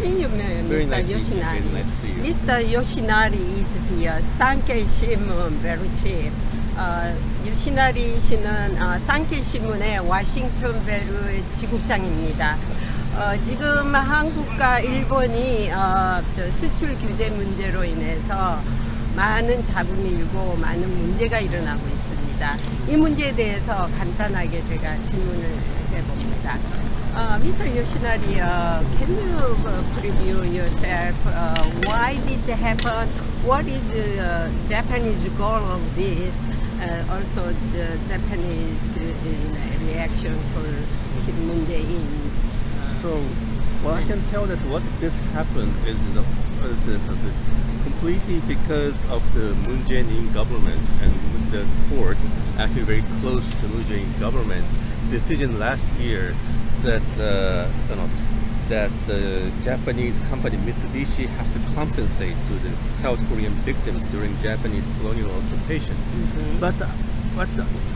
meet you, Very Mr. nice to meet you. Yoshinari. Very nice to see you. Mr. Yoshinari is the 산케이신문 bureau chief. 요시나리 씨는 산케이신문의 워싱턴 베르 지국장입니다. 지금 한국과 일본이 수출 규제 문제로 인해서 많은 잡음이 일고 많은 문제가 일어나고 있습니다. 이 문제에 대해서 간단하게 제가 질문을 해봅니다. Mr. Yoshinari, can you preview yourself why this happened? What is the Japanese goal of this? Also the Japanese reaction for Moon Jae-in's. So, well, I can tell that what this happened is completely because of the Moon Jae-in government and the court, actually very close to the Moon Jae-in government, decision last year that that the Japanese company Mitsubishi has to compensate to the South Korean victims during Japanese colonial occupation. Mm-hmm. But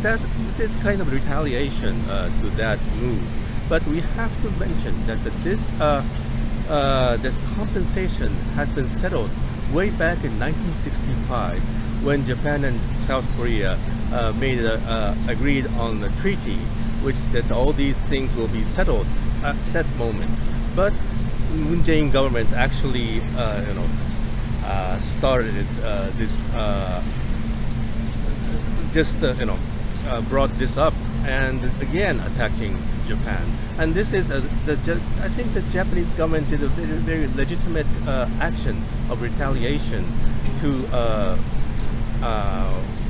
that is kind of retaliation to that move. But we have to mention that this compensation has been settled way back in 1965 when Japan and South Korea agreed on a treaty, which that all these things will be settled at that moment. But Moon Jae-in government actually, started brought this up and again attacking Japan. And this is I think the Japanese government did a very, very legitimate action of retaliation to,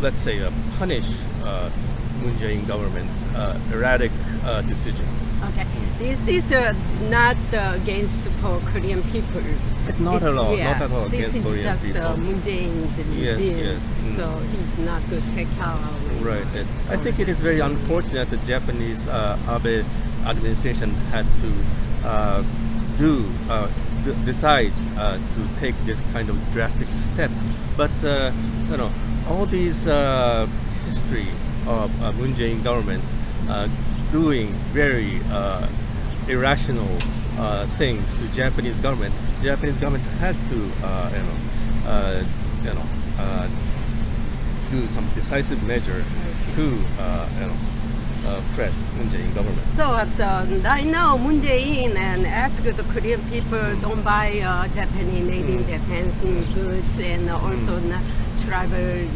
let's say, punish Moon Jae-in government's erratic decision. Okay, this is not against for Korean peoples. It's not at all. Yeah, not at all against this is Korean just people. Moon Jae-in's Yes, regime. yes. So he's not good to take care of. Right. And I think it is very unfortunate that the Japanese Abe administration had to decide to take this kind of drastic step. But all these history of Moon Jae-in government doing very irrational things to Japanese government. Japanese government had to do some decisive measure to press Moon Jae-in government. So I know Moon Jae-in and asked the Korean people don't buy Japanese made in Japan goods and also not travel,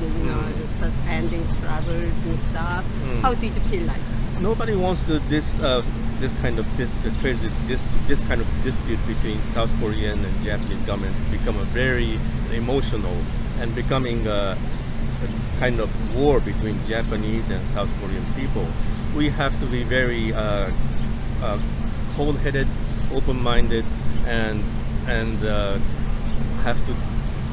suspending travels and stuff. How did you feel like? Nobody wants to this kind of dispute between South Korean and Japanese government become a very emotional and becoming a kind of war between Japanese and South Korean people. We have to be very cold-headed, open-minded, and have to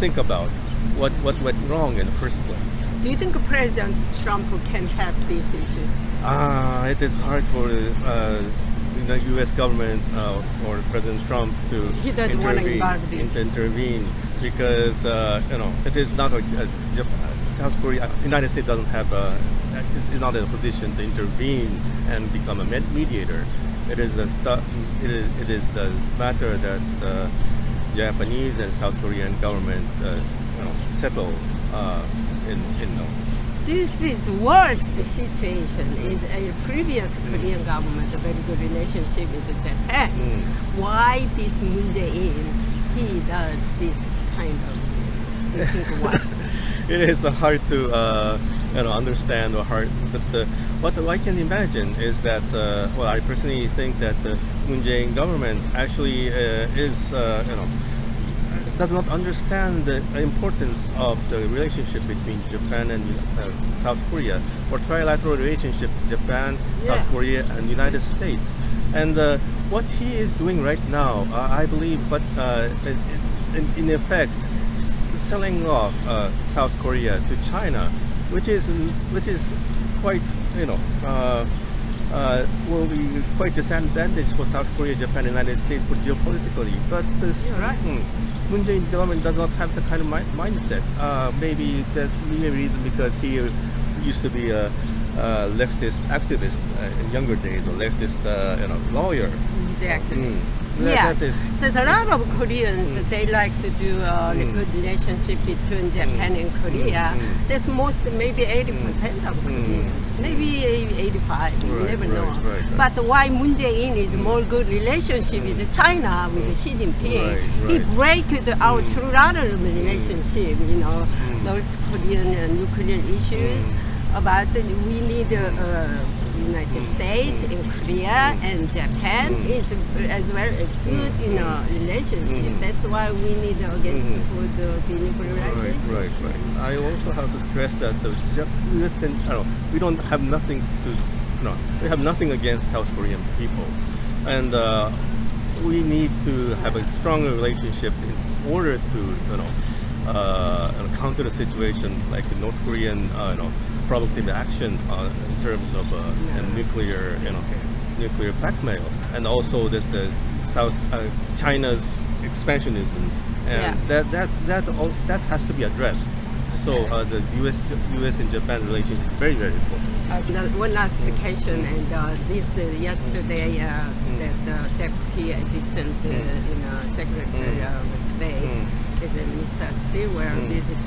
think about what went wrong in the first place. Do you think President Trump can help these issues? It is hard for the U.S. government or President Trump to He doesn't want to involve this. intervene because it is not South Korea. United States doesn't have is not in a position to intervene and become a mediator. It is the matter that Japanese and South Korean government settle in. This is worst situation. Is a previous Korean government a very good relationship with Japan. Why this Moon Jae-in he does this kind of things? Do you think why? It is hard to understand or hard, but what I can imagine is that I personally think that the Moon Jae-in government actually does not understand the importance of the relationship between Japan and South Korea, or trilateral relationship Japan, South Korea, and United States. And what he is doing right now, I believe, but in effect, selling off South Korea to China, which is quite will be quite disadvantage for South Korea, Japan, and United States for geopolitically. But this Moon Jae-in government does not have the kind of mindset. Maybe the main reason because he used to be a leftist activist in younger days, or leftist lawyer. Exactly. That Yes. is, So a lot of Koreans, they like to do a good relationship between Japan and Korea. That's maybe 80% of Koreans, maybe 85, you Right, never right, know. right. But why Moon Jae-in is more good relationship with China, with Xi Jinping. Right, He right. break our trilateral relationship, North Korean and nuclear issues, about we need United States and Korea and Japan is as well as good relationship. That's why we need against for the denuclearization. right. I also have to stress that the U.S. and we don't have nothing we have nothing against South Korean people, and we need to have a stronger relationship in order to counter the situation like the North Korean provocative action in terms of nuclear nuclear blackmail, and also there's the South China's expansionism, and that has to be addressed. So the U.S. and Japan relations is very, very important. One last question, and this yesterday, the Deputy Assistant Secretary of State is Mr. Stilwell visit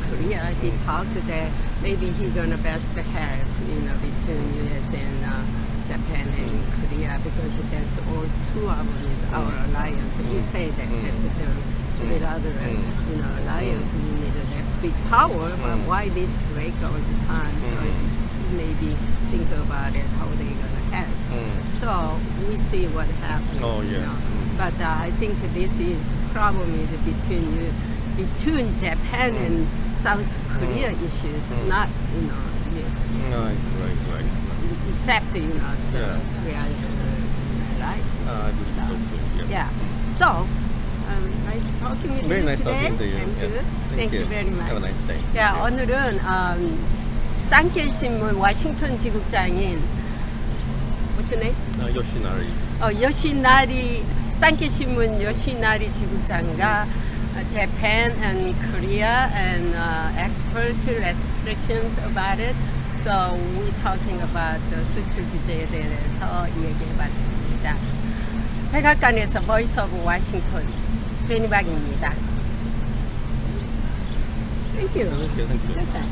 Korea. He talked that maybe he's gonna best help between U.S. and Japan and Korea, because that's all two of them is our alliance. You say that that's the trilateral alliance. We need that big power, but why this break all the time? So maybe think about it, how they gonna help. So we see what happens. Oh, yes. But I think this is problem is between Japan and South Korea issues, not yes. Right. Except the trilateral, right? I believe so too. Yes. Yeah. So nice talking with Very you nice today. talking to you. And Yes. good. Thank you very much. Have a nice day. 야, 오늘은 산케이신문 워싱턴 지국장인 what's your name? Yoshinari. 요시나리 산케이신문 요시나리 지국장과 Japan and Korea and export restrictions about it. So we're talking about 수출규제에 대해서 얘기해봤습니다. 백악관에서 보이스 오브 워싱턴 제니박입니다. Thank you. Thank you. That's it.